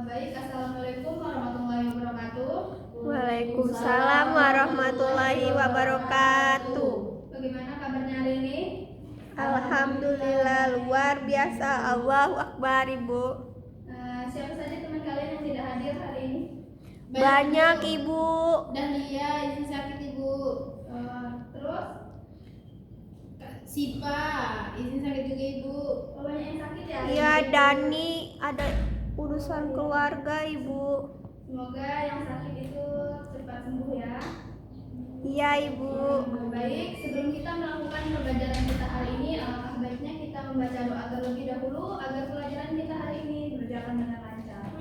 Baik, Assalamualaikum warahmatullahi wabarakatuh. Waalaikumsalam warahmatullahi wabarakatuh. Bagaimana kabarnya hari ini? Alhamdulillah luar biasa. Allahu Akbar, Ibu. Siapa saja teman kalian yang tidak hadir hari ini? Banyak, Ibu. Dahlia izin sakit, Ibu. Terus Sipa izin sakit juga, Ibu. Banyak yang sakit ya? Iya, Dani ada urusan keluarga, Ibu. Semoga yang sakit itu cepat sembuh ya. Iya, Ibu. Baik, sebelum kita melakukan pembelajaran kita hari ini, alangkah baiknya kita membaca doa terlebih dahulu agar pelajaran kita hari ini berjalan dengan lancar.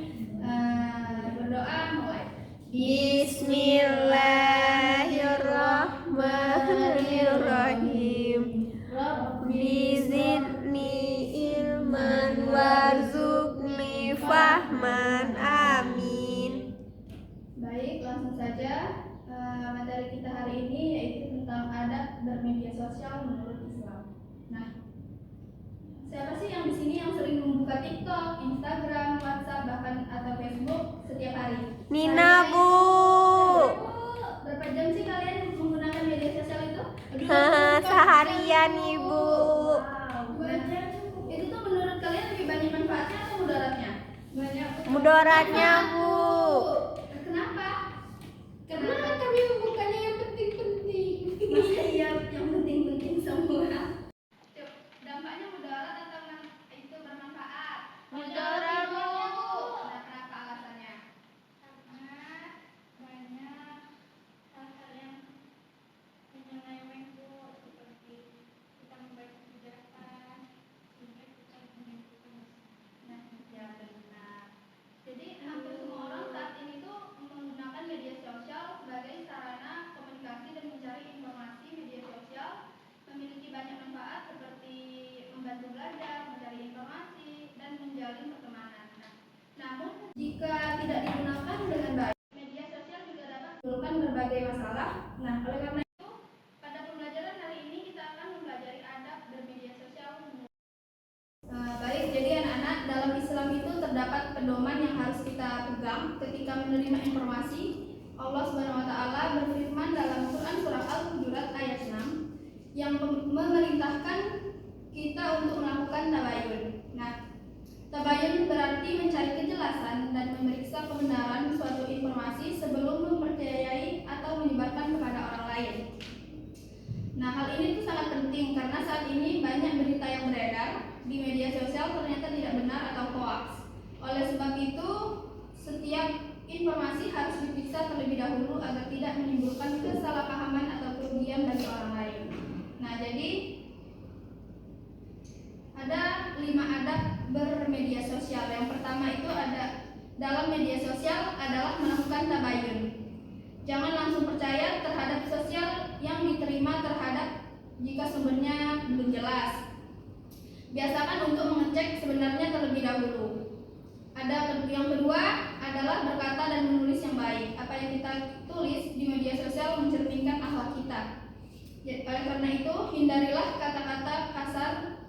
Berdoa mulai. Bismillahirrahmanirrahim. Rabbi zidni ilman warzuqni fahman. Amin. Baik, langsung saja. Materi kita hari ini yaitu tentang adab bermedia sosial menurut Islam. Nah, siapa sih yang di sini yang sering membuka TikTok, Instagram, WhatsApp, bahkan atau Facebook setiap hari? Nina, Bu. Berapa jam sih kalian menggunakan media sosial itu? Seharian, Ibu. Wow, itu tuh menurut kalian lebih banyak manfaatnya atau mudaratnya? Mudaratnya, Bu. Kenapa? Karena kami membukanya yang penting-penting. Masa iya yang penting-penting semua? Dampaknya mudarat atau itu bermanfaat? Mudarat, Bu. Nah, kenapa alasannya? Karena banyak hal-hal yang menyeleweng, Bu, seperti kita membaca kebijakan sehingga kita menimbulkan. Nah, ya benar. Jadi hampir semua orang saat ini tuh menggunakan media sosial sebagai sarana komunikasi dan mencari informasi. Media sosial memiliki banyak manfaat seperti membantu belajar, mencari informasi, dan menjalin pertemanan. Namun jika tidak digunakan dengan baik, media sosial juga dapat menimbulkan berbagai masalah. Nah, oleh karena itu, pada pembelajaran hari ini kita akan mempelajari adab bermedia sosial. Baik, jadi anak-anak, dalam Islam itu terdapat pedoman yang harus kita pegang ketika menerima informasi. Allah Subhanahu wa taala berfirman dalam Quran surah Al-Hujurat ayat 6 yang memerintahkan kita untuk melakukan tabayun. Nah, tabayun berarti mencari kejelasan dan memeriksa kebenaran suatu informasi sebelum mempercayai atau menyebarkan kepada orang lain. Nah, hal ini tuh sangat penting karena saat ini banyak berita yang beredar di media sosial ternyata tidak benar atau hoax. Oleh sebab itu, setiap informasi harus diperiksa terlebih dahulu agar tidak menimbulkan kesalahpahaman atau kerugian bagi orang lain. Nah, jadi ada 5 adab bermedia sosial. Yang pertama itu ada dalam media sosial adalah melakukan tabayun. Jangan langsung percaya terhadap sosial yang diterima terhadap jika sumbernya belum jelas. Biasakan untuk mengecek sebenarnya terlebih dahulu. Ada yang kedua adalah berkata dan menulis yang baik. Apa yang kita tulis di media sosial mencerminkan akhlak kita. Oleh karena itu, hindarilah kata-kata kasar,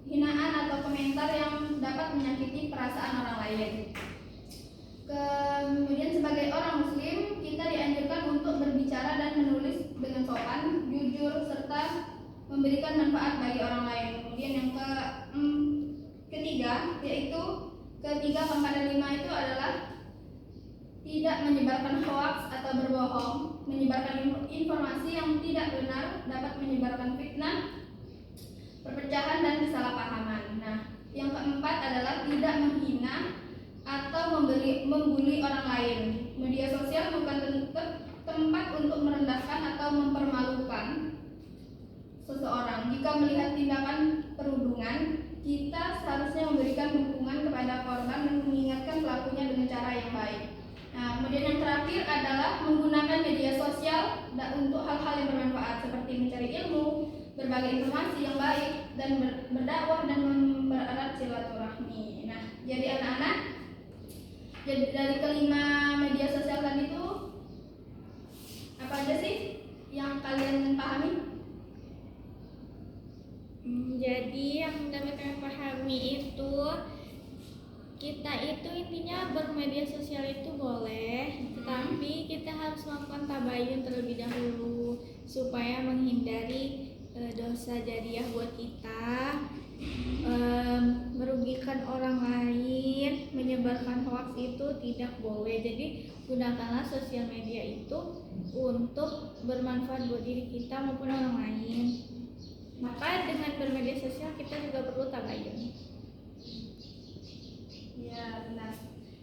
hinaan atau komentar yang dapat menyakiti perasaan orang lain. Kemudian sebagai orang muslim, kita dianjurkan untuk berbicara dan menulis dengan sopan, jujur, serta memberikan manfaat bagi orang lain. Kemudian yang ketiga, yaitu ketiga pada 5 itu adalah tidak menyebarkan hoaks atau berbohong. Menyebarkan informasi yang tidak benar dapat menyebabkan fitnah, perpecahan, dan kesalahpahaman. Nah, yang keempat adalah tidak menghina atau membuli orang lain. Media sosial bukan tempat untuk merendahkan atau mempermalukan seseorang. Jika melihat tindakan perundungan, kita seharusnya memberikan dukungan kepada korban dan mengingatkan pelakunya dengan cara yang baik. Nah, kemudian yang terakhir adalah menggunakan media sosial untuk hal-hal yang bermanfaat seperti mencari ilmu, berbagi informasi yang baik, dan berdakwah dan mempererat silaturahmi. Nah, jadi anak-anak, dari kelima media sosial tadi itu apa aja sih yang kalian pahami? Jadi yang dapat kami pahami itu Kita itu intinya bermedia sosial itu boleh, tetapi kita harus melakukan tabayun terlebih dahulu supaya menghindari dosa jariah buat kita, merugikan orang lain, menyebarkan hoaks itu tidak boleh. Jadi gunakanlah sosial media itu untuk bermanfaat buat diri kita maupun orang lain. Maka dengan bermedia sosial kita juga perlu tabayun. Ya, benar.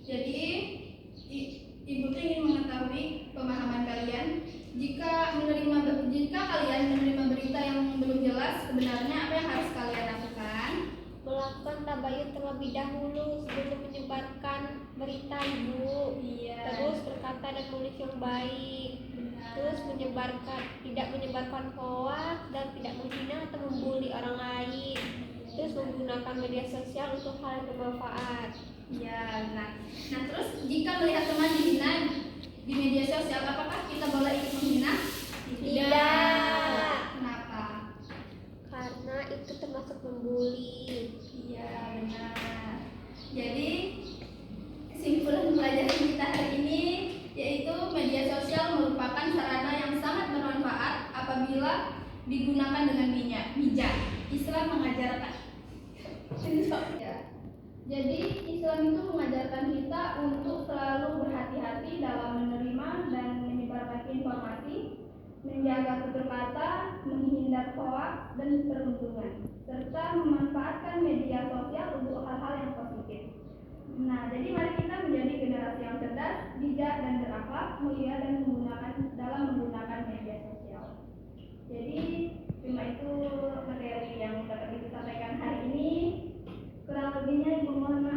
Jadi Ibu tuh ingin mengetahui pemahaman kalian jika kalian menerima berita yang belum jelas, sebenarnya apa yang harus kalian lakukan? Melakukan tabayun terlebih dahulu sebelum menyebarkan berita, Ibu. Iya. Terus berkata dan menulis yang baik. Terus tidak menyebarkan hoaks dan tidak menghina atau membuli orang lain. Terus menggunakan media sosial untuk hal yang bermanfaat. Ya, benar. Nah, terus jika melihat teman dihina di media sosial, apakah kita boleh ikut menghina? Tidak. Kenapa? Karena itu termasuk membuli. Iya, benar. Jadi kesimpulan pelajaran kita hari ini yaitu media sosial merupakan sarana yang sangat bermanfaat apabila digunakan dengan bijak. Islam mengajarkan. Ya. Jadi Islam itu mengajarkan kita untuk selalu berhati-hati dalam menerima dan menyebarkan informasi, menjaga tutur kata, menghindar hoaks dan perundungan, serta memanfaatkan media sosial untuk hal-hal yang positif. Nah, jadi mari kita menjadi generasi yang cerdas, bijak dan berakhlak, mulia dan menggunakan media sosial. Jadi cuma itu materi yang dapat disampaikan hari ini. Kurang lebihnya Ibu mohon maaf.